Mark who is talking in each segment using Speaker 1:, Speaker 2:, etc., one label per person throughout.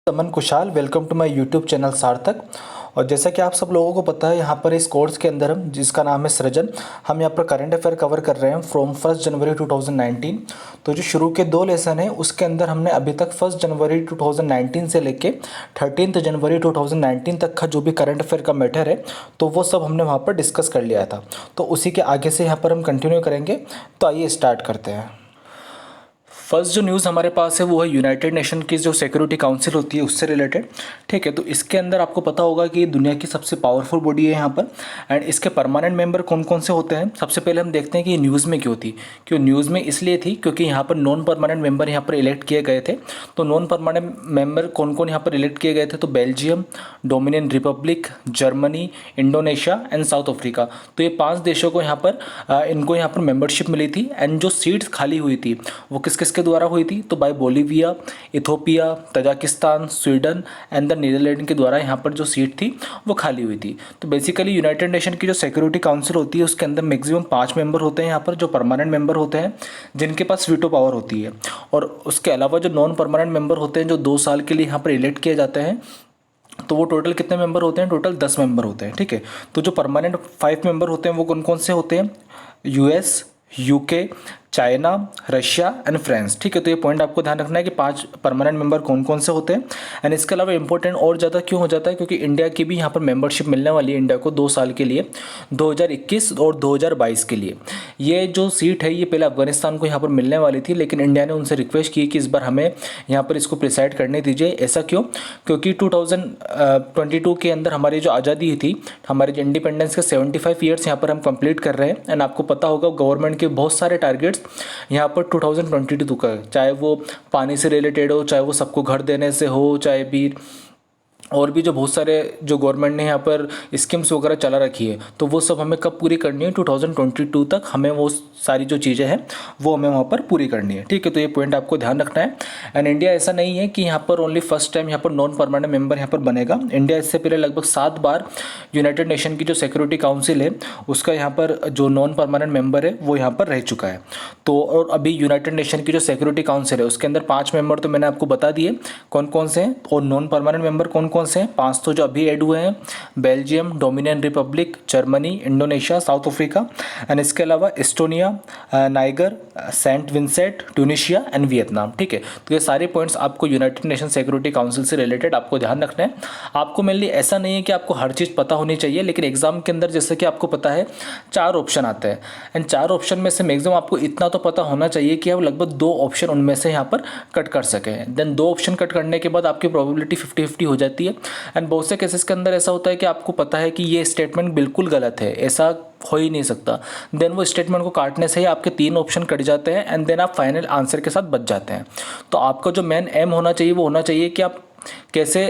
Speaker 1: Aman Kushal, welcome to my YouTube channel Sarthak. और जैसा कि आप सब लोगों को पता है, यहाँ पर इस कोर्स के अंदर हम जिसका नाम है सृजन, हम यहाँ पर करंट अफेयर कवर कर रहे हैं फ्रॉम 1 जनवरी 2019। तो जो शुरू के 2 लेसन हैं उसके अंदर हमने अभी तक 1 जनवरी 2019 से लेके 13 जनवरी 2019 तक का जो भी करंट अफेयर का मैटर है तो वो सब हमने वहाँ पर डिस्कस कर लिया था। तो उसी के आगे से यहाँ पर हम कंटिन्यू करेंगे। तो आइए स्टार्ट करते हैं। फर्स्ट जो न्यूज़ हमारे पास है वो है यूनाइटेड नेशन की जो सिक्योरिटी काउंसिल होती है उससे रिलेटेड। ठीक है, तो इसके अंदर आपको पता होगा कि दुनिया की सबसे पावरफुल बॉडी है यहाँ पर। एंड इसके परमानेंट मेंबर कौन कौन से होते हैं, सबसे पहले हम देखते हैं कि न्यूज़ में क्यों थी। क्यों न्यूज़ में इसलिए थी क्योंकि यहाँ पर नॉन परमानेंट मेंबर यहाँ पर इलेक्ट किए गए थे। तो नॉन परमानेंट मेंबर कौन कौन यहाँ पर इलेक्ट किए गए थे, तो Belgium, Dominion Republic, Germany, Indonesia and south Africa. तो ये 5 देशों को यहाँ पर इनको यहाँ पर मेंबरशिप मिली थी। एंड जो सीट्स खाली हुई थी वो किस किस के द्वारा हुई थी, तो by Bolivia, Ethiopia, Tajikistan, Sweden and the Netherland के द्वारा यहाँ पर जो सीट थी वो खाली हुई थी। तो बेसिकली यूनाइटेड नेशन की जो सिक्योरिटी काउंसिल होती है उसके अंदर मैक्सिमम 5 मेंबर होते हैं यहाँ पर जो परमानेंट मेंबर होते हैं जिनके पास वीटो पावर होती है। और उसके अलावा जो नॉन परमानेंट मेंबर होते हैं जो 2 साल के लिए यहाँ पर इलेक्ट किए जाते हैं, तो वो टोटल कितने मेंबर होते हैं, टोटल 10 मेंबर होते हैं। ठीक है, तो जो परमानेंट 5 मेंबर होते हैं वो कौन कौन से होते हैं, US, UK, China, Russia and France. ठीक है, तो ये पॉइंट आपको ध्यान रखना है कि 5 परमानेंट मेंबर कौन कौन से होते हैं। एंड इसके अलावा इंपॉर्टेंट और ज़्यादा क्यों हो जाता है, क्योंकि इंडिया की भी यहाँ पर मेंबरशिप मिलने वाली है इंडिया को 2 साल के लिए, 2021 और 2022 के लिए। ये जो सीट है ये पहले अफगानिस्तान को यहाँ पर मिलने वाली थी, लेकिन इंडिया ने उनसे रिक्वेस्ट की कि इस बार हमें यहाँ पर इसको प्रिसाइड करने दीजिए। ऐसा क्यों, क्योंकि 2022 के अंदर हमारी जो आज़ादी थी, हमारे जो इंडिपेंडेंस के 75 ईयर्स यहाँ पर हम कंप्लीट कर रहे हैं। एंड आपको पता होगा गवर्नमेंट के बहुत सारे टारगेट्स यहाँ पर 2022 का है, चाहे वो पानी से रिलेटेड हो, चाहे वो सबको घर देने से हो, चाहे भी और भी जो बहुत सारे जो गवर्नमेंट ने यहाँ पर स्कीम्स वगैरह चला रखी है, तो वो सब हमें कब पूरी करनी है, 2022 तक हमें वो सारी जो चीज़ें हैं वो हमें वहाँ पर पूरी करनी है। ठीक है, तो ये पॉइंट आपको ध्यान रखना है। एंड इंडिया ऐसा नहीं है कि यहाँ पर ओनली फर्स्ट टाइम यहाँ पर नॉन परमानेंट मेंबर यहाँ पर बनेगा। इंडिया इससे पहले लगभग 7 बार यूनाइटेड नेशन की जो सिक्योरिटी काउंसिल है उसका यहाँ पर जो नॉन परमानेंट मेंबर है वो यहाँ पर रह चुका है। तो और अभी यूनाइटेड नेशन की जो सिक्योरिटी काउंसिल है उसके अंदर 5 मेंबर तो मैंने आपको बता दिए कौन कौन से हैं, और नॉन परमानेंट मेंबर कौन कौन से हैं, 5 तो जो अभी ऐड हुए हैं, Belgium, Dominion Republic, Germany, Indonesia, South Africa and इसके अलावा Estonia, Niger, Saint Vincent, Tunisia and Vietnam. ठीक है, तो ये सारे पॉइंट्स आपको यूनाइटेड नेशन सिक्योरिटी काउंसिल से रिलेटेड आपको ध्यान रखना है। आपको मेनली ऐसा नहीं है कि आपको हर चीज़ पता होनी चाहिए, लेकिन एग्जाम के अंदर जैसे कि आपको पता है 4 ऑप्शन आते हैं। एंड 4 ऑप्शन में से मैक्सिमम आपको इतना तो पता होना चाहिए कि आप लगभग 2 ऑप्शन उनमें से यहाँ पर कट कर सकें। देन 2 ऑप्शन कट करने के बाद आपकी प्रोबेबिलिटी 50-50 हो जाती है। एंड बहुत से केसेस के अंदर ऐसा होता है कि आपको पता है कि ये स्टेटमेंट बिल्कुल गलत है, ऐसा हो ही नहीं सकता। देन वो स्टेटमेंट को काटने से ही आपके 3 ऑप्शन कट जाते हैं एंड देन आप फाइनल आंसर के साथ बच जाते हैं। तो आपका जो मेन एम होना चाहिए वो होना चाहिए कि आप कैसे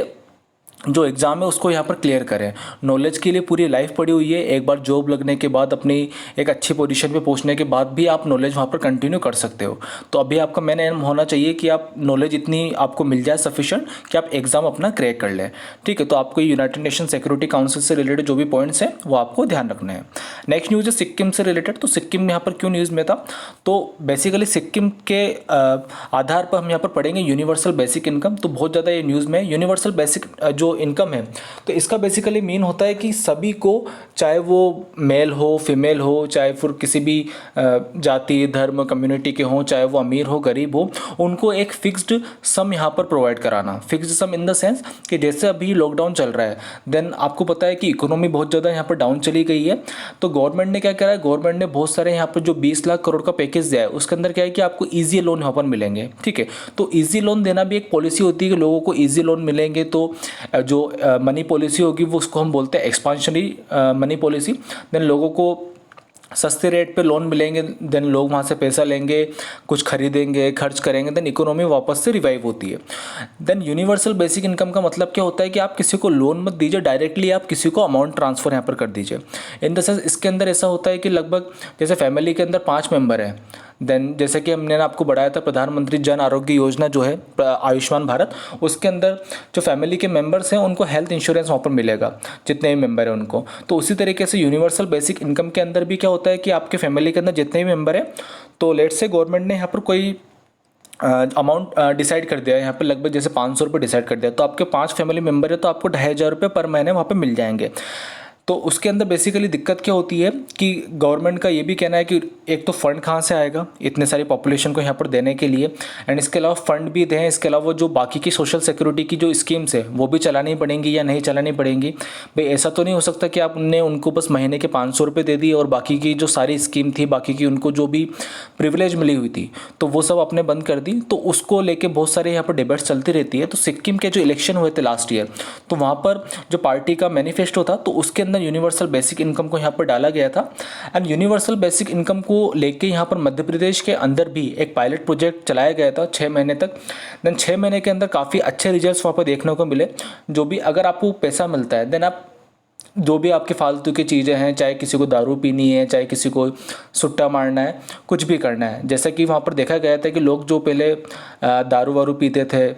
Speaker 1: जो एग्ज़ाम है उसको यहाँ पर क्लियर करें। नॉलेज के लिए पूरी लाइफ पड़ी हुई है, एक बार जॉब लगने के बाद अपनी एक अच्छी पोजीशन पे पहुँचने के बाद भी आप नॉलेज वहाँ पर कंटिन्यू कर सकते हो। तो अभी आपका मेन एम होना चाहिए कि आप नॉलेज इतनी आपको मिल जाए सफिशेंट कि आप एग्ज़ाम अपना क्रैक कर लें। ठीक है, तो आपको यूनाइटेड नेशन सिक्योरिटी काउंसिल से रिलेटेड जो भी पॉइंट्स हैं वो आपको ध्यान रखना है। नेक्स्ट न्यूज़ है सिक्किम से रिलेटेड। तो सिक्किम यहाँ पर क्यों न्यूज़ में था, तो बेसिकली सिक्किम के आधार पर हम यहाँ पर पढ़ेंगे यूनिवर्सल बेसिक इनकम। तो बहुत ज़्यादा ये न्यूज़ में यूनिवर्सल बेसिक जो इनकम है, तो इसका बेसिकली मीन होता है कि सभी को, चाहे वो मेल हो, फीमेल हो, चाहे फिर किसी भी जाति, धर्म, कम्युनिटी के हों, चाहे वो अमीर हो, गरीब हो, उनको एक फिक्स्ड सम यहाँ पर प्रोवाइड कराना। Fixed sum in the sense कि जैसे अभी लॉकडाउन चल रहा है, देन आपको पता है कि इकोनॉमी बहुत ज़्यादा यहाँ पर डाउन चली गई है। तो गवर्नमेंट ने क्या करा है, गवर्नमेंट ने बहुत सारे यहाँ पर जो 20 लाख करोड़ का पैकेज दिया है उसके अंदर क्या है कि आपको ईजी लोन यहाँ पर मिलेंगे। ठीक है, तो ईजी लोन देना भी एक पॉलिसी होती है कि लोगों को ईजी लोन मिलेंगे। तो जो मनी पॉलिसी होगी वो उसको हम बोलते हैं एक्सपांशनरी मनी पॉलिसी। देन लोगों को सस्ते रेट पे लोन मिलेंगे, देन लोग वहाँ से पैसा लेंगे, कुछ खरीदेंगे, खर्च करेंगे, देन इकोनॉमी वापस से रिवाइव होती है। देन यूनिवर्सल बेसिक इनकम का मतलब क्या होता है कि आप किसी को लोन मत दीजिए डायरेक्टली, आप किसी को अमाउंट ट्रांसफ़र यहाँ पर कर दीजिए। इन द सेंस इसके अंदर ऐसा होता है कि लगभग जैसे फैमिली के अंदर 5 मेंबर हैं, देन जैसे कि हमने आपको बढ़ाया था प्रधानमंत्री जन आरोग्य योजना जो है आयुष्मान भारत, उसके अंदर जो फैमिली के मेंबर्स हैं उनको हेल्थ इंश्योरेंस वहाँ पर मिलेगा, जितने भी मेंबर हैं उनको। तो उसी तरीके से यूनिवर्सल बेसिक इनकम के अंदर भी क्या होता है कि आपके फैमिली के अंदर जितने भी मेंबर हैं, तो लेट्स से गवर्नमेंट ने यहाँ पर कोई अमाउंट डिसाइड कर दिया है यहाँ पे, लगभग जैसे 500 रुपये डिसाइड कर दिया, तो आपके 5 फैमिली मेम्बर है तो आपको 2,500 रुपये पर महीने वहाँ पे मिल जाएंगे। तो उसके अंदर बेसिकली दिक्कत क्या होती है कि गवर्नमेंट का ये भी कहना है कि एक तो फंड कहाँ से आएगा इतने सारी पॉपुलेशन को यहाँ पर देने के लिए, एंड इसके अलावा फंड भी दें, इसके अलावा जो बाकी की सोशल सिक्योरिटी की जो स्कीम्स है वो भी चलानी पड़ेंगी या नहीं चलानी पड़ेंगी। भाई ऐसा तो नहीं हो सकता कि आपने उनको बस महीने के 500 रुपये दे दिए और बाकी की जो सारी स्कीम थी, बाकी की उनको जो भी प्रिविलेज मिली हुई थी तो वो सब आपने बंद कर दी। तो उसको लेके बहुत सारे यहाँ पर डिबेट्स चलती रहती है। तो सिक्किम के जो इलेक्शन हुए थे लास्ट ईयर, तो वहाँ पर जो पार्टी का मैनिफेस्टो था तो उसके अंदर यूनिवर्सल बेसिक इनकम को यहाँ पर डाला गया था। एंड यूनिवर्सल बेसिक इनकम को लेके यहाँ पर मध्य प्रदेश के अंदर भी एक पायलट प्रोजेक्ट चलाया गया था 6 महीने तक। देन 6 महीने के अंदर काफ़ी अच्छे रिजल्ट्स वहाँ पर देखने को मिले। जो भी अगर आपको पैसा मिलता है देन आप जो भी आपकी फालतू की चीज़ें हैं, चाहे किसी को दारू पीनी है, चाहे किसी को सुट्टा मारना है, कुछ भी करना है, जैसा कि वहाँ पर देखा गया था कि लोग जो पहले दारू वारू पीते थे,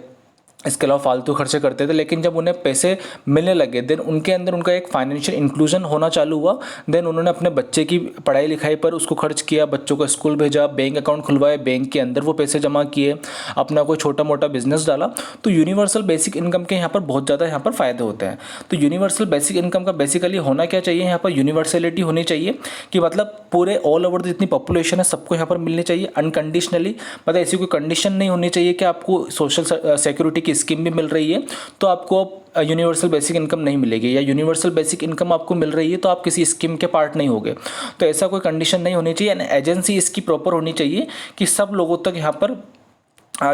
Speaker 1: इसके अलावा फालतू खर्चे करते थे, लेकिन जब उन्हें पैसे मिलने लगे देन उनके अंदर उनका एक फाइनेंशियल इंक्लूजन होना चालू हुआ। देन उन्होंने अपने बच्चे की पढ़ाई लिखाई पर उसको खर्च किया, बच्चों को स्कूल भेजा, बैंक अकाउंट खुलवाए, बैंक के अंदर वो पैसे जमा किए, अपना कोई छोटा मोटा बिजनेस डाला। तो यूनिवर्सल बेसिक इनकम के यहाँ पर बहुत ज़्यादा यहाँ पर फ़ायदे होते हैं। तो यूनिवर्सल बेसिक इनकम का बेसिकली होना क्या चाहिए, यहाँ पर यूनिवर्सलिटी होनी चाहिए कि मतलब पूरे ऑल ओवर जितनी पॉपुलेशन है सबको यहाँ पर मिलनी चाहिए अनकंडीशनली। मतलब ऐसी कोई कंडीशन नहीं होनी चाहिए कि आपको सोशल सिक्योरिटी की स्कीम भी मिल रही है तो आपको यूनिवर्सल बेसिक इनकम नहीं मिलेगी, या यूनिवर्सल बेसिक इनकम आपको मिल रही है तो आप किसी स्कीम के पार्ट नहीं होगे। तो ऐसा कोई कंडीशन नहीं होनी चाहिए। एंड एजेंसी इसकी प्रॉपर होनी चाहिए कि सब लोगों तक यहाँ पर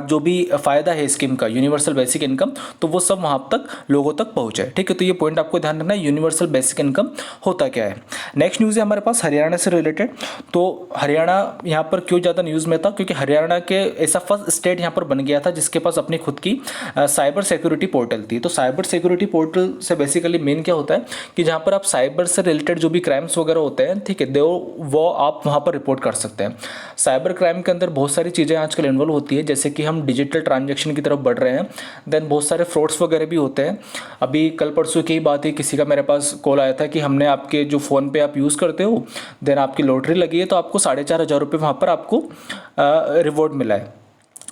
Speaker 1: जो भी फ़ायदा है स्कीम का यूनिवर्सल बेसिक इनकम तो वो सब वहाँ तक लोगों तक पहुँचे। ठीक है, तो ये पॉइंट आपको ध्यान रखना है यूनिवर्सल बेसिक इनकम होता क्या है। नेक्स्ट न्यूज़ है हमारे पास हरियाणा से रिलेटेड। तो हरियाणा यहाँ पर क्यों ज़्यादा न्यूज़ में था, क्योंकि हरियाणा के ऐसा फर्स्ट स्टेट यहाँ पर बन गया था जिसके पास अपनी खुद की साइबर सिक्योरिटी पोर्टल थी। तो साइबर सिक्योरिटी पोर्टल से बेसिकली मेन क्या होता है कि जहाँ पर आप साइबर से रिलेटेड जो भी क्राइम्स वगैरह होते हैं, ठीक है, वो आप वहाँ पर रिपोर्ट कर सकते हैं। साइबर क्राइम के अंदर बहुत सारी चीज़ें आजकल इन्वॉल्व होती है, जैसे कि हम डिजिटल ट्रांजैक्शन की तरफ बढ़ रहे हैं। देन बहुत सारे फ्रॉड्स वगैरह भी होते हैं। अभी कल परसों की बात है, किसी का मेरे पास कॉल आया था कि हमने आपके जो फ़ोन पे आप यूज़ करते हो देन आपकी लॉटरी लगी है तो आपको 4,500 रुपये वहाँ पर आपको रिवॉर्ड मिला है।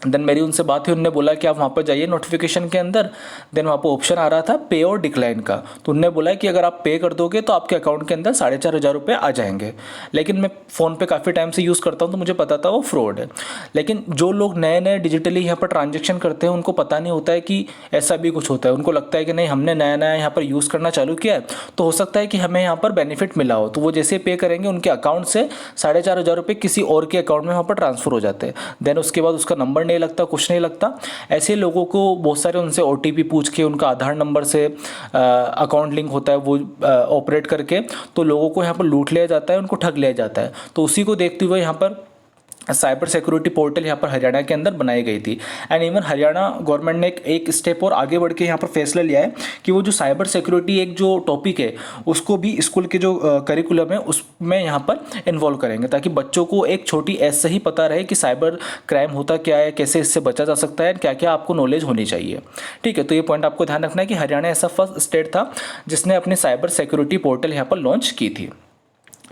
Speaker 1: देन मेरी उनसे बात हुई, उन्होंने बोला कि आप वहाँ पर जाइए नोटिफिकेशन के अंदर, देन वहाँ पर ऑप्शन आ रहा था पे और डिक्लाइन का। तो उन्होंने बोला कि अगर आप पे कर दोगे तो आपके अकाउंट के अंदर 4,500 रुपये आ जाएंगे। लेकिन मैं फ़ोन पे काफ़ी टाइम से यूज़ करता हूँ तो मुझे पता था वो फ्रॉड है। लेकिन जो लोग नए नए डिजिटली यहाँ पर ट्रांजेक्शन करते हैं उनको पता नहीं होता है कि ऐसा भी कुछ होता है। उनको लगता है कि नहीं हमने नया नया यहाँ पर यूज़ करना चालू किया है तो हो सकता है कि हमें यहाँ पर बेनिफिट मिला हो। तो वो जैसे पे करेंगे उनके अकाउंट से 4,500 रुपये किसी और के अकाउंट में वहाँ पर ट्रांसफ़र हो जाते हैं। देन उसके बाद उसका नंबर नहीं लगता, कुछ नहीं लगता। ऐसे लोगों को बहुत सारे उनसे OTP पूछ के उनका आधार नंबर से अकाउंट लिंक होता है वो ऑपरेट करके तो लोगों को यहाँ पर लूट लिया जाता है, उनको ठग लिया जाता है। तो उसी को देखते हुए यहाँ पर साइबर सिक्योरिटी पोर्टल यहाँ पर हरियाणा के अंदर बनाई गई थी। एंड इवन हरियाणा गवर्नमेंट ने एक स्टेप और आगे बढ़ के यहाँ पर फैसला लिया है कि वो जो साइबर सिक्योरिटी एक जो टॉपिक है उसको भी स्कूल के जो करिकुलम है उसमें यहाँ पर इन्वॉल्व करेंगे, ताकि बच्चों को एक छोटी एज से ही पता रहे कि साइबर क्राइम होता क्या है, कैसे इससे बचा जा सकता है, क्या क्या आपको नॉलेज होनी चाहिए। ठीक है, तो ये पॉइंट आपको ध्यान रखना है कि हरियाणा ऐसा फर्स्ट स्टेट था जिसने अपनी साइबर सिक्योरिटी पोर्टल यहाँ पर लॉन्च की थी।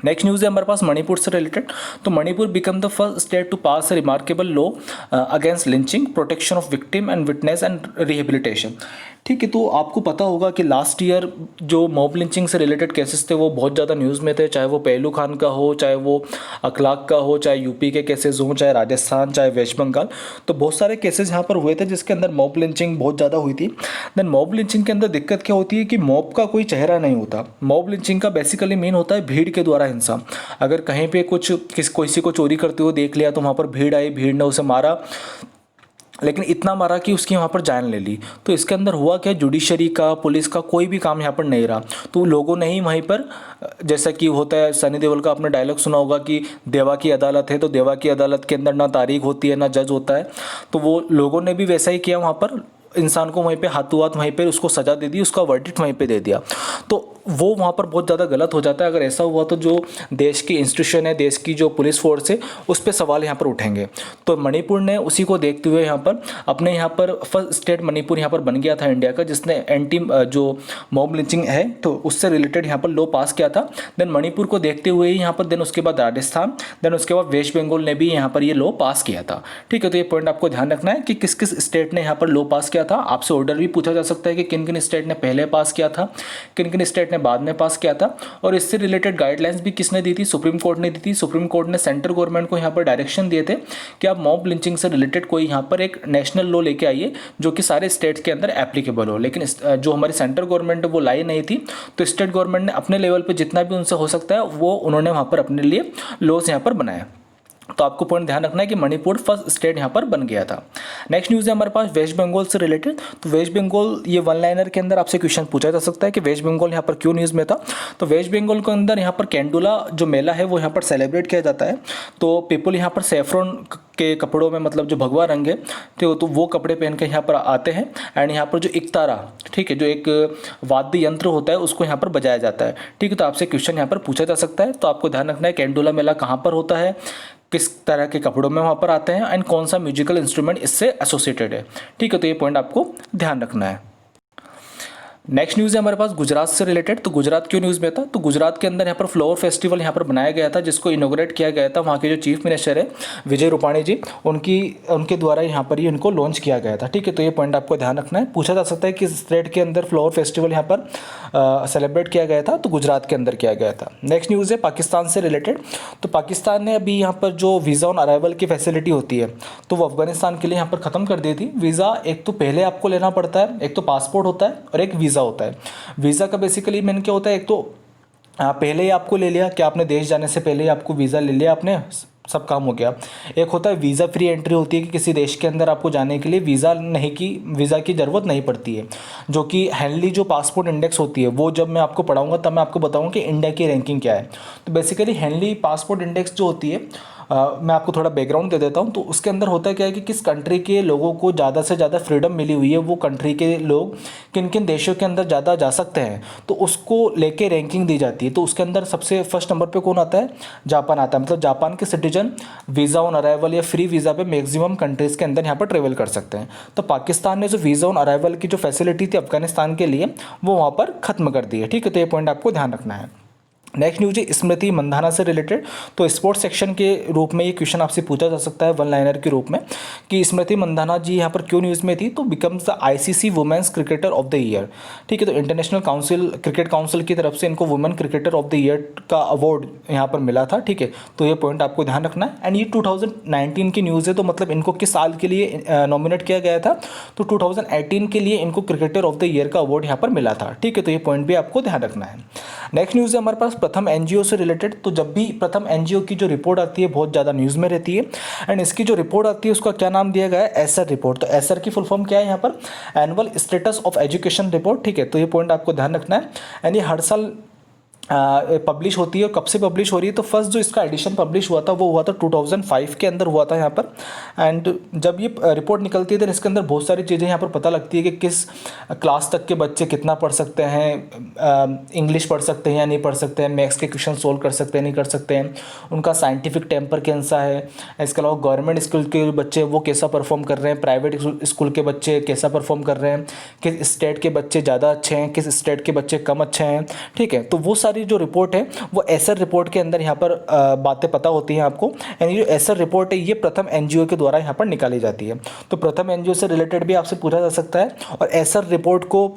Speaker 1: नेक्स्ट न्यूज़ है हमारे पास मणिपुर से रिलेटेड। तो Manipur become the first state to pass a remarkable law against lynching, protection of victim and witness and rehabilitation. ठीक है, तो आपको पता होगा कि लास्ट ईयर जो मॉब लिंचिंग से रिलेटेड केसेस थे वो बहुत ज़्यादा न्यूज़ में थे, चाहे वो पहलू खान का हो, चाहे वो अखलाक का हो, चाहे यूपी के केसेस हों, चाहे राजस्थान, चाहे वेस्ट बंगाल। तो बहुत सारे केसेस यहाँ पर हुए थे जिसके अंदर मॉब लिंचिंग बहुत ज़्यादा हुई थी। देन मॉब लिंचिंग के अंदर दिक्कत क्या होती है कि मॉब का कोई चेहरा नहीं होता। मॉब लिंचिंग का बेसिकली मेन होता है भीड़ के द्वारा हिंसा। अगर कहीं पे किसी को चोरी करते हुए देख लिया तो वहाँ पर भीड़ आई, भीड़ ने उसे मारा, लेकिन इतना मारा कि उसकी वहाँ पर जान ले ली। तो इसके अंदर हुआ क्या, जुडिशरी का, पुलिस का कोई भी काम यहाँ पर नहीं रहा। तो लोगों ने ही वहीं पर, जैसा कि होता है, सनी देओल का आपने डायलॉग सुना होगा कि देवा की अदालत है, तो देवा की अदालत के अंदर ना तारीख होती है ना जज होता है। तो वो लोगों ने भी वैसा ही किया, वहाँ पर इंसान को वहीं पे हाथों हाथ वहीं पे उसको सज़ा दे दी, उसका वर्डिक्ट वहीं पे दे दिया। तो वो वहाँ पर बहुत ज़्यादा गलत हो जाता है। अगर ऐसा हुआ तो जो देश की इंस्टीट्यूशन है, देश की जो पुलिस फोर्स है, उस पर सवाल यहाँ पर उठेंगे। तो मणिपुर ने उसी को देखते हुए यहाँ पर अपने यहाँ पर फर्स्ट स्टेट मणिपुर यहाँ पर बन गया था इंडिया का, जिसने एंटी जो मॉब लिंचिंग है तो उससे रिलेटेड यहाँ पर लॉ पास किया था। देन मणिपुर को देखते हुए ही यहाँ पर देन उसके बाद राजस्थान, देन उसके बाद वेस्ट बंगाल ने भी यहाँ पर ये लॉ पास किया था। ठीक है, तो ये पॉइंट आपको ध्यान रखना है कि किस किस स्टेट ने यहाँ पर लॉ पास किया था। आपसे ऑर्डर भी पूछा जा सकता है कि किन किन स्टेट ने पहले पास किया था, किन किन स्टेट ने बाद में पास किया था, और इससे रिलेटेड गाइडलाइंस भी किसने दी थी, सुप्रीम कोर्ट ने दी थी। सुप्रीम कोर्ट ने सेंट्रल गवर्नमेंट को यहाँ पर डायरेक्शन दिए थे कि आप मॉब लिंचिंग से रिलेटेड कोई यहाँ पर एक नेशनल लॉ लेके आइए जो कि सारे स्टेट्स के अंदर एप्लीकेबल हो। लेकिन जो हमारी सेंट्रल गवर्नमेंट है वो लाई नहीं थी, तो स्टेट गवर्नमेंट ने अपने लेवल पे जितना भी उनसे हो सकता है वो उन्होंने वहाँ पर अपने लिए लॉज यहाँ पर बनाया। तो आपको पॉइंट ध्यान रखना है कि मणिपुर फर्स्ट स्टेट यहाँ पर बन गया था। नेक्स्ट न्यूज़ है हमारे पास वेस्ट बंगाल से रिलेटेड। तो वेस्ट बंगाल, ये वन लाइनर के अंदर आपसे क्वेश्चन पूछा जा सकता है कि वेस्ट बंगाल यहाँ पर क्यों न्यूज़ में था। तो वेस्ट बंगाल के अंदर यहाँ पर कैंडुला जो मेला है वो यहाँ पर सेलिब्रेट किया जाता है। तो पीपल यहाँ पर सेफ्रॉन के कपड़ों में, मतलब जो भगवा रंग है तो वो कपड़े पहन के यहाँ पर आते हैं। एंड यहाँ पर जो इकतारा, ठीक है, जो एक वाद्य यंत्र होता है उसको यहाँ पर बजाया जाता है। ठीक है, तो आपसे क्वेश्चन यहाँ पर पूछा जा सकता है। तो आपको ध्यान रखना है कैंडुला मेला कहाँ पर होता है, किस तरह के कपड़ों में वहाँ पर आते हैं, एंड कौन सा म्यूजिकल इंस्ट्रूमेंट इससे एसोसिएटेड है। ठीक है, तो ये पॉइंट आपको ध्यान रखना है। नेक्स्ट न्यूज़ है हमारे पास गुजरात से रिलेटेड। तो गुजरात क्यों न्यूज़ में था, तो गुजरात के अंदर यहाँ पर फ्लावर फेस्टिवल यहाँ पर बनाया गया था, जिसको इनोग्रेट किया गया था वहाँ के जो चीफ मिनिस्टर है विजय रूपाणी जी, उनके द्वारा यहाँ पर ये इनको लॉन्च किया गया था। ठीक है, तो ये पॉइंट आपको ध्यान रखना है। पूछा जा सकता है कि स्टेट के अंदर फ्लावर फेस्टिवल यहाँ पर सेलिब्रेट किया गया था, तो गुजरात के अंदर किया गया था। नेक्स्ट न्यूज़ है पाकिस्तान से रिलेटेड। तो पाकिस्तान ने अभी यहाँ पर जो वीज़ा ऑन अराइवल की फैसिलिटी होती है तो वो अफगानिस्तान के लिए यहाँ पर ख़त्म कर दी थी। वीज़ा एक तो पहले आपको लेना पड़ता है, एक तो पासपोर्ट होता है और एक वीज़ा होता है। वीज़ा का बेसिकली मैंने क्या होता है, एक तो पहले ही आपको ले लिया कि आपने देश जाने से पहले ही आपको वीज़ा ले लिया, आपने सब काम हो गया। एक होता है वीज़ा फ्री एंट्री होती है कि किसी देश के अंदर आपको जाने के लिए वीज़ा की ज़रूरत नहीं पड़ती है, जो कि हेनली जो पासपोर्ट इंडेक्स होती है वो जब मैं आपको पढ़ाऊँगा तब मैं आपको बताऊँगा कि इंडिया की रैंकिंग क्या है। तो बेसिकली हेनली पासपोर्ट इंडेक्स जो होती है, मैं आपको थोड़ा बैकग्राउंड दे देता हूँ। तो उसके अंदर होता क्या है कि किस कंट्री के लोगों को ज़्यादा से ज़्यादा फ्रीडम मिली हुई है, वो कंट्री के लोग किन किन देशों के अंदर ज़्यादा जा सकते हैं, तो उसको लेके रैंकिंग दी जाती है। तो उसके अंदर सबसे फर्स्ट नंबर पे कौन आता है, जापान आता है। मतलब जापान के सिटीजन वीज़ा ऑन अराइवल या फ्री वीज़ा पे मैक्सिमम कंट्रीज़ के अंदर यहाँ पर ट्रेवल कर सकते हैं। तो पाकिस्तान ने जो वीज़ा ऑन अराइवल की जो फैसिलिटी थी अफगानिस्तान के लिए वो वहाँ पर ख़त्म कर दी है। ठीक है, तो ये पॉइंट आपको ध्यान रखना है। नेक्स्ट न्यूज़ है स्मृति मंधाना से रिलेटेड। तो स्पोर्ट्स सेक्शन के रूप में ये क्वेश्चन आपसे पूछा जा सकता है वन लाइनर के रूप में कि स्मृति मंधाना जी यहाँ पर क्यों न्यूज़ में थी। तो becomes the ICC women's cricketer of the year. ठीक है, तो इंटरनेशनल क्रिकेट काउंसिल की तरफ से इनको women cricketer of the year का अवार्ड यहाँ पर मिला था। ठीक है, तो ये पॉइंट आपको ध्यान रखना है। एंड ये 2019 की न्यूज़ है, तो मतलब इनको किस साल के लिए नॉमिनेट किया गया था, तो 2018 के लिए इनको क्रिकेटर ऑफ द ईयर का अवार्ड यहाँ पर मिला था। ठीक है, तो ये पॉइंट भी आपको ध्यान रखना है। नेक्स्ट न्यूज़ है हमारे पास प्रथम एनजीओ से रिलेटेड। तो जब भी प्रथम एनजीओ की जो रिपोर्ट आती है बहुत ज़्यादा न्यूज़ में रहती है। एंड इसकी जो रिपोर्ट आती है उसका क्या नाम दिया गया है, एसर रिपोर्ट। तो एसर की फुल फॉर्म क्या है यहाँ पर, annual status of education report. ठीक है, तो ये पॉइंट आपको ध्यान रखना है। एंड ये हर साल पब्लिश होती है। कब से पब्लिश हो रही है, तो फर्स्ट जो इसका एडिशन पब्लिश हुआ था वो हुआ था 2005 के अंदर हुआ था यहाँ पर। एंड जब ये रिपोर्ट निकलती है तो इसके अंदर बहुत सारी चीज़ें यहाँ पर पता लगती है कि किस क्लास तक के बच्चे कितना पढ़ सकते हैं, इंग्लिश पढ़ सकते हैं या नहीं पढ़ सकते हैं, मैथ्स के क्वेश्चन सोल्व कर सकते हैं नहीं कर सकते हैं, उनका साइंटिफिक टेम्पर कैसा है। इसके अलावा गवर्नमेंट स्कूल के बच्चे वो कैसा परफॉर्म कर रहे हैं, प्राइवेट स्कूल के बच्चे कैसा परफॉर्म कर रहे हैं, किस स्टेट के बच्चे ज़्यादा अच्छे हैं, किस स्टेट के बच्चे कम अच्छे हैं। ठीक है, तो वो सारी जो रिपोर्ट है वो एसर रिपोर्ट के अंदर यहाँ पर बातें पता होती हैं आपको। यानी जो एसर रिपोर्ट है ये प्रथम एनजीओ के द्वारा यहाँ पर निकाली जाती है। तो प्रथम एनजीओ से रिलेटेड भी आपसे पूछा जा सकता है और एसर रिपोर्ट को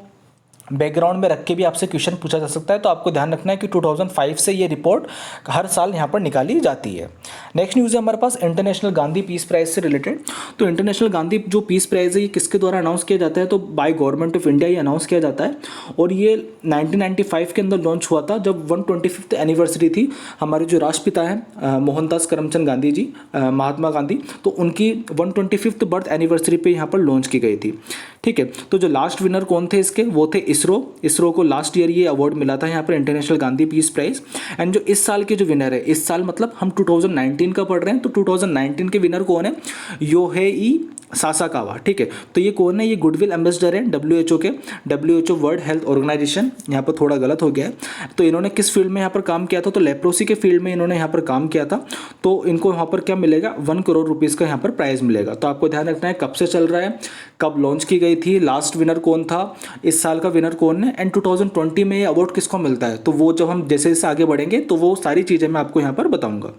Speaker 1: बैकग्राउंड में रख के भी आपसे क्वेश्चन पूछा जा सकता है। तो आपको ध्यान रखना है कि 2005 से ये रिपोर्ट हर साल यहाँ पर निकाली जाती है। नेक्स्ट न्यूज़ है हमारे पास इंटरनेशनल गांधी पीस प्राइज से रिलेटेड। तो इंटरनेशनल गांधी जो पीस प्राइज है ये किसके द्वारा अनाउंस किया जाता है, तो बाय गवर्नमेंट ऑफ इंडिया ये अनाउंस किया जाता है। और ये 1995 के अंदर लॉन्च हुआ था जब 125th एनिवर्सरी थी। हमारे जो राष्ट्रपिता हैं मोहनदास करमचंद गांधी जी, महात्मा गांधी, तो उनकी 125th बर्थ एनिवर्सरी पे यहाँ पर लॉन्च की गई थी। ठीक है, तो जो लास्ट विनर कौन थे इसके, वो थे इसरो को लास्ट ईयर ये अवार्ड मिला था यहाँ पर international Gandhi peace prize. And जो इस साल के जो विनर है, इस साल मतलब हम 2019 का पढ़ रहे हैं, तो 2019 के विनर कौन है, योहेई सासाकावा, ठीक है। तो ये कौन है? ये गुडविल एम्बेसडर है डब्ल्यूएचओ के, डब्ल्यूएचओ वर्ल्ड हेल्थ ऑर्गेनाइजेशन। यहाँ पर थोड़ा गलत हो गया है। तो इन्होंने किस फील्ड में यहाँ पर काम किया था? तो लेप्रोसी के फील्ड में इन्होंने यहाँ पर काम किया था। तो इनको यहाँ पर क्या मिलेगा? 1 करोड़ रुपीज़ का यहाँ पर प्राइज़ मिलेगा। तो आपको ध्यान रखना है कब से चल रहा है, कब लॉन्च की गई थी, लास्ट विनर कौन था, इस साल का विनर कौन है, एंड 2020 में ये अवार्ड किसको मिलता है। तो वो जब हम जैसे जैसे आगे बढ़ेंगे तो वो सारी चीज़ें मैं आपको यहाँ पर बताऊँगा।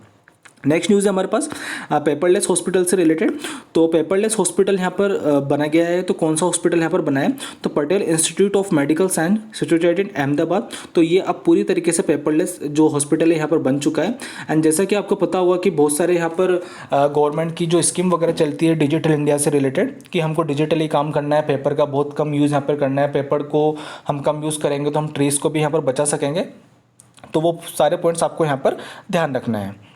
Speaker 1: नेक्स्ट न्यूज़ है हमारे पास पेपरलेस हॉस्पिटल से रिलेटेड। तो पेपरलेस हॉस्पिटल यहाँ पर बना गया है। तो कौन सा हॉस्पिटल यहाँ पर बना है? तो Patel institute of medical science situated in Ahmedabad. तो ये अब पूरी तरीके से पेपरलेस जो हॉस्पिटल है यहाँ पर बन चुका है। एंड जैसा कि आपको पता होगा कि बहुत सारे यहाँ पर गवर्नमेंट की जो स्कीम वगैरह चलती है डिजिटल इंडिया से रिलेटेड, कि हमको डिजिटली काम करना है, पेपर का बहुत कम यूज़ यहाँ पर करना है, पेपर को हम कम यूज़ करेंगे तो हम ट्रीज़ को भी यहाँ पर बचा सकेंगे। तो वो सारे पॉइंट्स आपको यहाँ पर ध्यान रखना है।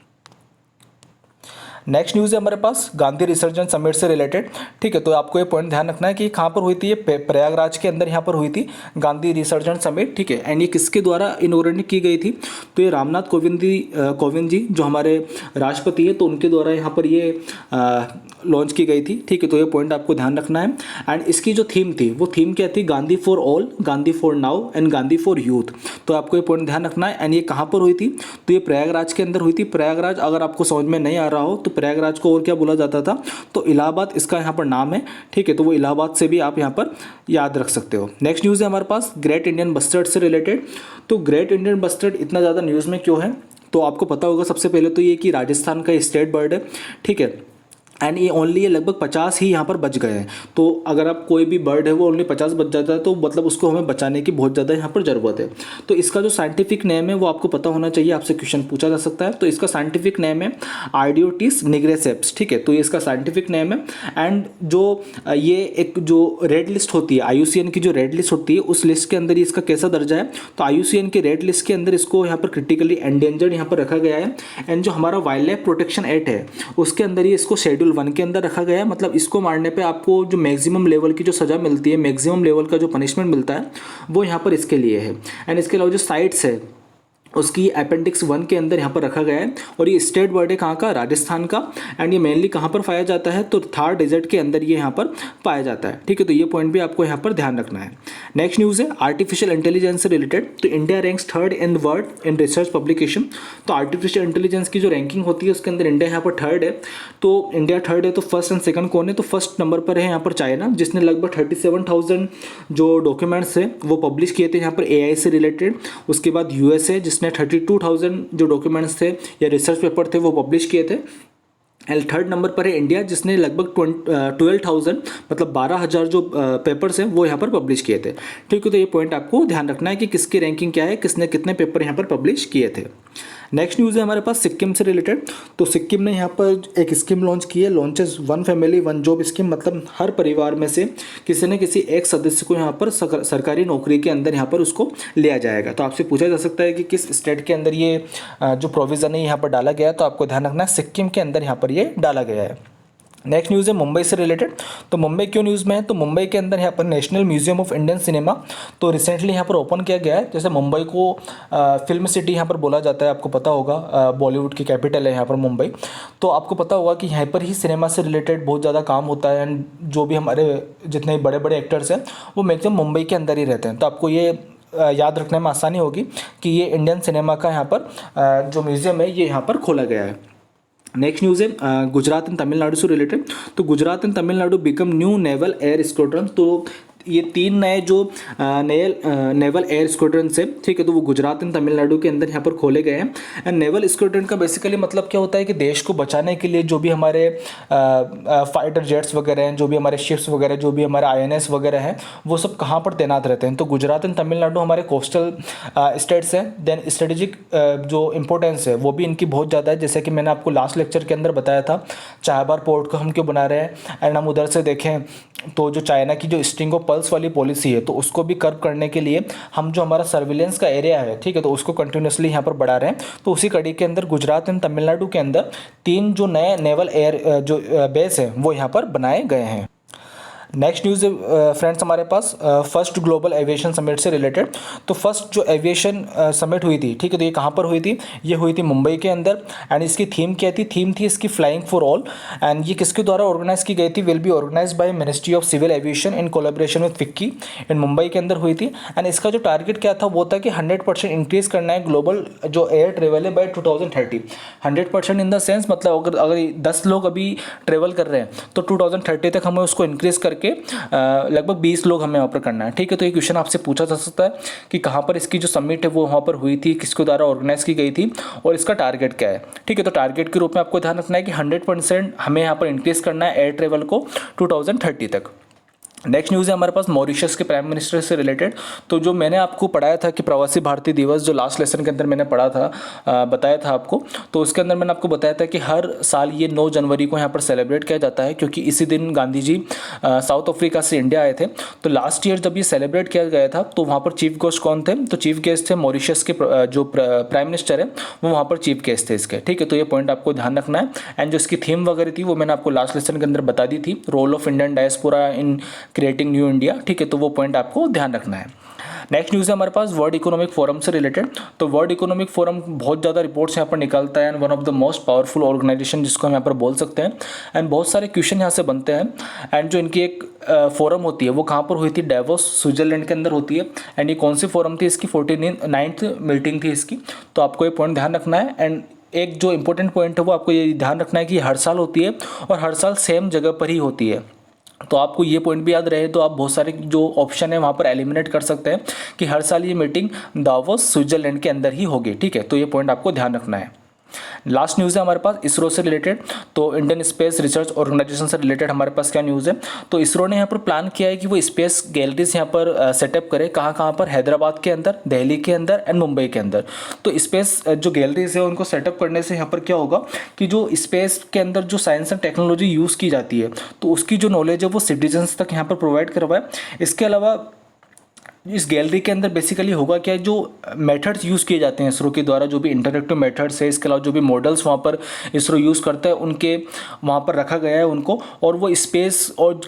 Speaker 1: नेक्स्ट न्यूज़ है हमारे पास गांधी रिसर्जेंस समिट से रिलेटेड, ठीक है। तो आपको ये पॉइंट ध्यान रखना है कि कहाँ पर हुई थी? ये प्रयागराज के अंदर यहाँ पर हुई थी गांधी रिसर्जेंस समिट, ठीक है। एंड ये किसके द्वारा इनॉग्रेट की गई थी? तो ये रामनाथ कोविंद जी जो हमारे राष्ट्रपति है, तो उनके द्वारा यहाँ पर ये लॉन्च की गई थी, ठीक है। तो ये पॉइंट आपको ध्यान रखना है। एंड इसकी जो थीम थी वो थीम क्या थी? Gandhi for all, Gandhi for now and Gandhi for youth. तो आपको ये पॉइंट ध्यान रखना है। एंड ये कहाँ पर हुई थी? तो ये प्रयागराज के अंदर हुई थी। प्रयागराज अगर आपको समझ में नहीं आ रहा हो तो प्रयागराज को और क्या बोला जाता था? तो इलाहाबाद इसका यहाँ पर नाम है, ठीक है। तो वो इलाहाबाद से भी आप यहाँ पर याद रख सकते हो। नेक्स्ट न्यूज़ है हमारे पास ग्रेट इंडियन बस्टर्ड से रिलेटेड। तो ग्रेट इंडियन बस्टर्ड इतना ज़्यादा न्यूज़ में क्यों है? तो आपको पता होगा सबसे पहले तो ये कि राजस्थान का स्टेट बर्ड है, ठीक है। एंड ये ओनली ये लगभग 50 ही यहाँ पर बच गए हैं। तो अगर आप कोई भी बर्ड है वो ओनली 50 बच जाता है तो मतलब उसको हमें बचाने की बहुत ज़्यादा यहाँ पर ज़रूरत है। तो इसका जो साइंटिफिक नेम है वो आपको पता होना चाहिए, आपसे क्वेश्चन पूछा जा सकता है। तो इसका साइंटिफिक नेम है आर्डियोटिस निग्रेसेप्स, ठीक है। तो ये इसका साइंटिफिक नेम है। एंड जो ये एक जो रेड लिस्ट होती है, IUCN की जो रेड लिस्ट होती है, उस लिस्ट के अंदर इसका कैसा दर्जा है? तो IUCN की रेड लिस्ट के अंदर इसको यहाँ पर क्रिटिकली एंडेंजर्ड यहाँ पर रखा गया है। एंड जो हमारा वाइल्ड लाइफ प्रोटेक्शन एक्ट है उसके अंदर ही इसको शेड्यूल 1 के अंदर रखा गया है। मतलब इसको मारने पे आपको जो मैक्सिमम लेवल की जो सज़ा मिलती है, मैक्सिमम लेवल का जो पनिशमेंट मिलता है वो यहाँ पर इसके लिए है। एंड इसके अलावा जो साइट्स है उसकी अपेंडिक्स 1 के अंदर यहाँ पर रखा गया है। और ये स्टेट बर्ड है कहाँ का? राजस्थान का। एंड ये मेनली कहाँ पर पाया जाता है? तो थार डेजर्ट के अंदर ये यहाँ पर पाया जाता है, ठीक है। तो ये पॉइंट भी आपको यहाँ पर ध्यान रखना है। नेक्स्ट न्यूज़ है आर्टिफिशियल इंटेलिजेंस से रिलेटेड। तो India ranks 3rd in the world in research publication. तो आर्टिफिशियल इंटेलिजेंस की जो रैंकिंग होती है उसके अंदर इंडिया यहाँ पर 3rd है। तो इंडिया 3rd है तो फर्स्ट एंड सेकंड कौन है? तो फर्स्ट नंबर पर है यहाँ पर चाइना, जिसने लगभग 37,000 जो डॉक्यूमेंट्स है वो पब्लिश किए थे यहाँ पर AI से रिलेटेड। उसके बाद USA जिसने 32,000 जो डॉक्यूमेंट्स थे या रिसर्च पेपर थे वो पब्लिश किए थे। एंड 3rd नंबर पर है इंडिया जिसने लगभग 12,000 मतलब 12,000 जो पेपर्स हैं वो यहाँ पर पब्लिश किए थे, ठीक है। तो ये पॉइंट आपको ध्यान रखना है कि किसकी रैंकिंग क्या है, किसने कितने पेपर यहाँ पर पब्लिश किए थे। नेक्स्ट न्यूज़ है हमारे पास सिक्किम से रिलेटेड। तो सिक्किम ने यहाँ पर एक स्कीम लॉन्च की है, लॉन्चेस 1 फैमिली 1 जॉब स्कीम। मतलब हर परिवार में से किसी न किसी एक सदस्य को यहाँ पर सरकारी नौकरी के अंदर यहाँ पर उसको लिया जाएगा। तो आपसे पूछा जा सकता है कि किस स्टेट के अंदर ये जो प्रोविज़न है यहाँ पर डाला गया है। तो आपको ध्यान रखना है सिक्किम के अंदर यहाँ पर ये डाला गया है। नेक्स्ट न्यूज़ है मुंबई से रिलेटेड। तो मुंबई क्यों न्यूज़ में है? तो मुंबई के अंदर यहाँ पर national museum of Indian cinema तो रिसेंटली यहाँ पर ओपन किया गया है। जैसे मुंबई को फिल्म सिटी यहाँ पर बोला जाता है, आपको पता होगा, बॉलीवुड की कैपिटल है यहाँ पर मुंबई। तो आपको पता होगा कि यहाँ पर ही सिनेमा से रिलेटेड बहुत ज़्यादा काम होता है। एंड जो भी हमारे जितने बड़े बड़े एक्टर्स हैं वो मैक्सिमम मुंबई के अंदर ही रहते हैं। तो आपको ये याद रखने में आसानी होगी कि ये इंडियन सिनेमा का यहाँ पर जो म्यूज़ियम है ये यहाँ पर खोला गया है। नेक्स्ट न्यूज़ है गुजरात एंड तमिलनाडु से रिलेटेड। तो Gujarat and Tamil Nadu become new naval air squadron. तो ये 3 नए जो नेवल एयर स्क्वाड्रन से, ठीक है, तो वो गुजरात एंड तमिलनाडु के अंदर यहाँ पर खोले गए हैं। एंड नेवल स्क्वाड्रन का बेसिकली मतलब क्या होता है कि देश को बचाने के लिए जो भी हमारे फाइटर जेट्स वगैरह हैं, जो भी हमारे शिप्स वगैरह, जो भी हमारे INS वगैरह हैं, वो सब कहाँ पर तैनात रहते हैं? तो गुजरात एंड तमिलनाडु हमारे कोस्टल स्टेट्स हैं। देन स्ट्रेटेजिक जो इंपॉर्टेंस है वो भी इनकी बहुत ज़्यादा है। जैसे कि मैंने आपको लास्ट लेक्चर के अंदर बताया था चाहबार पोर्ट को हम क्यों बना रहे हैं। एंड हम उधर से देखें तो जो चाइना की जो स्ट्रिंग ऑफ पल्स वाली पॉलिसी है तो उसको भी कर्व करने के लिए हम जो हमारा सर्विलेंस का एरिया है, ठीक है, तो उसको कंटिन्यूसली यहाँ पर बढ़ा रहे हैं। तो उसी कड़ी के अंदर गुजरात एंड तमिलनाडु के अंदर 3 जो नए नेवल एयर जो बेस है वो यहाँ पर बनाए गए हैं। नेक्स्ट न्यूज़ फ्रेंड्स हमारे पास फर्स्ट ग्लोबल एविएशन समिट से रिलेटेड। तो फर्स्ट जो एविएशन समिट हुई थी, ठीक है, तो ये कहाँ पर हुई थी? ये हुई थी मुंबई के अंदर। एंड इसकी थीम क्या थी? थीम थी इसकी फ्लाइंग फॉर ऑल। एंड ये किसके द्वारा ऑर्गेनाइज की गई थी? Will be organize by ministry of civil aviation in collaboration with FICCI in Mumbai के अंदर हुई थी। एंड इसका जो टारगेट क्या था वो था कि 100% इंक्रीज करना है ग्लोबल जो एयर ट्रेवल है बाय 2030। 100% इन द सेंस मतलब अगर 10 लोग अभी ट्रेवल कर रहे हैं तो 2030 तक हमें उसको इंक्रीज करके लगभग 20 लोग हमें वहाँ पर करना है, ठीक है। तो ये क्वेश्चन आपसे पूछा जा सकता है कि कहाँ पर इसकी जो समिट है वो वहाँ पर हुई थी, किसके द्वारा ऑर्गेनाइज की गई थी और इसका टारगेट क्या है, ठीक है। तो टारगेट के रूप में आपको ध्यान रखना है कि 100% हमें यहाँ पर इंक्रीज करना है एयर ट्रेवल को 2030 तक। नेक्स्ट न्यूज़ है हमारे पास मॉरिशस के प्राइम मिनिस्टर से रिलेटेड। तो जो मैंने आपको पढ़ाया था कि प्रवासी भारतीय दिवस, जो लास्ट लेसन के अंदर मैंने पढ़ा था, बताया था आपको, तो उसके अंदर मैंने आपको बताया था कि हर साल ये 9 जनवरी को यहाँ पर सेलिब्रेट किया जाता है, क्योंकि इसी दिन गांधी जी साउथ अफ्रीका से इंडिया आए थे। तो लास्ट ईयर जब ये सेलिब्रेट किया गया था तो वहाँ पर चीफ गेस्ट कौन थे? तो चीफ गेस्ट थे मॉरिशस के जो प्राइम मिनिस्टर है वो वहाँ पर चीफ गेस्ट थे इसके, ठीक है। तो ये पॉइंट आपको ध्यान रखना है। एंड जो इसकी थीम वगैरह थी वो मैंने आपको लास्ट लेसन के अंदर बता दी थी, role of Indian diaspora in creating new India, ठीक है। तो वो पॉइंट आपको ध्यान रखना है। नेक्स्ट न्यूज़ है हमारे पास वर्ल्ड इकोनॉमिक फोरम से रिलेटेड। तो वर्ल्ड इकोनॉमिक फोरम बहुत ज़्यादा रिपोर्ट्स यहाँ पर निकालता है and one of the most powerful organisation जिसको हम यहाँ पर बोल सकते हैं। एंड बहुत सारे क्वेश्चन यहाँ से बनते हैं। एंड जो इनकी एक फोरम होती है वो कहाँ पर हुई थी? डेवोस स्विट्जरलैंड के अंदर होती है। एंड ये कौन सी फोरम थी? इसकी 49th मीटिंग थी इसकी। तो आपको ये पॉइंट ध्यान रखना है। एंड एक जो इंपॉर्टेंट पॉइंट है वो आपको ये ध्यान रखना है कि हर साल होती है और हर साल सेम जगह पर ही होती है। तो आपको ये पॉइंट भी याद रहे तो आप बहुत सारे जो ऑप्शन है वहाँ पर एलिमिनेट कर सकते हैं कि हर साल ये मीटिंग दावोस स्विट्जरलैंड के अंदर ही होगी, ठीक है। तो ये पॉइंट आपको ध्यान रखना है। लास्ट न्यूज़ है हमारे पास इसरो से रिलेटेड। तो इंडियन स्पेस रिसर्च ऑर्गेनाइजेशन से रिलेटेड हमारे पास क्या न्यूज़ है? तो इसरो ने यहाँ पर प्लान किया है कि वो स्पेस गैलरीज यहाँ पर सेटअप करे। कहाँ कहाँ पर? हैदराबाद के अंदर, दिल्ली के अंदर एंड मुंबई के अंदर। तो स्पेस जो गैलरीज है उनको सेटअप करने से यहाँ पर क्या होगा कि जो स्पेस के अंदर जो साइंस एंड टेक्नोलॉजी यूज़ की जाती है तो उसकी जो नॉलेज है वो सिटीजन्स तक यहाँ पर प्रोवाइड करवाए। इसके अलावा इस गैलरी के अंदर बेसिकली होगा क्या, जो मेथड्स यूज़ किए जाते हैं इसरो के द्वारा, जो भी इंटरैक्टिव मेथड्स है, इसके अलावा जो भी मॉडल्स वहाँ पर इसरो यूज़ करता है उनके वहाँ पर रखा गया है उनको, और वो स्पेस और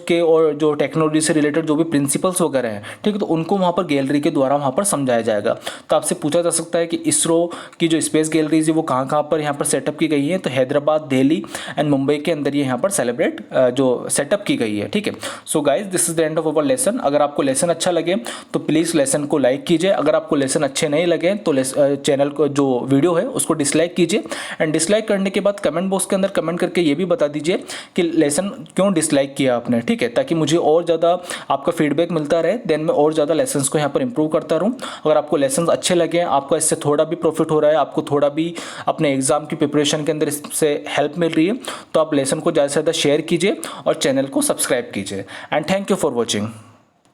Speaker 1: जो टेक्नोलॉजी से रिलेटेड जो भी प्रिंसिपल्स वगैरह हैं, ठीक है, तो उनको वहाँ पर गैलरी के द्वारा वहाँ पर समझाया जाएगा। तो आपसे पूछा जा सकता है कि इसरो की जो स्पेस गैलरीज है वो कहाँ कहाँ पर यहाँ पर सेटअप की गई है? तो हैदराबाद, दिल्ली एंड मुंबई के अंदर ये यहाँ पर जो सेटअप की गई है, ठीक है। So guys this is the end of our lesson. अगर आपको लेसन अच्छा लगे तो प्लीज़ लेसन को लाइक कीजिए। अगर आपको लेसन अच्छे नहीं लगे तो चैनल को जो वीडियो है उसको डिसलाइक कीजिए। एंड डिसलाइक करने के बाद कमेंट बॉक्स के अंदर कमेंट करके ये भी बता दीजिए कि लेसन क्यों डिसलाइक किया आपने, ठीक है, ताकि मुझे और ज़्यादा आपका फीडबैक मिलता रहे, देन मैं और ज़्यादा लेसन्स को यहाँ पर इंप्रूव करता रहूँ। अगर आपको लेसन अच्छे लगे, आपका इससे थोड़ा भी प्रॉफिट हो रहा है, आपको थोड़ा भी अपने एग्जाम की प्रिपरेशन के अंदर इससे हेल्प मिल रही है, तो आप लेसन को ज़्यादा से ज़्यादा शेयर कीजिए और चैनल को सब्सक्राइब कीजिए। And thank you for watching.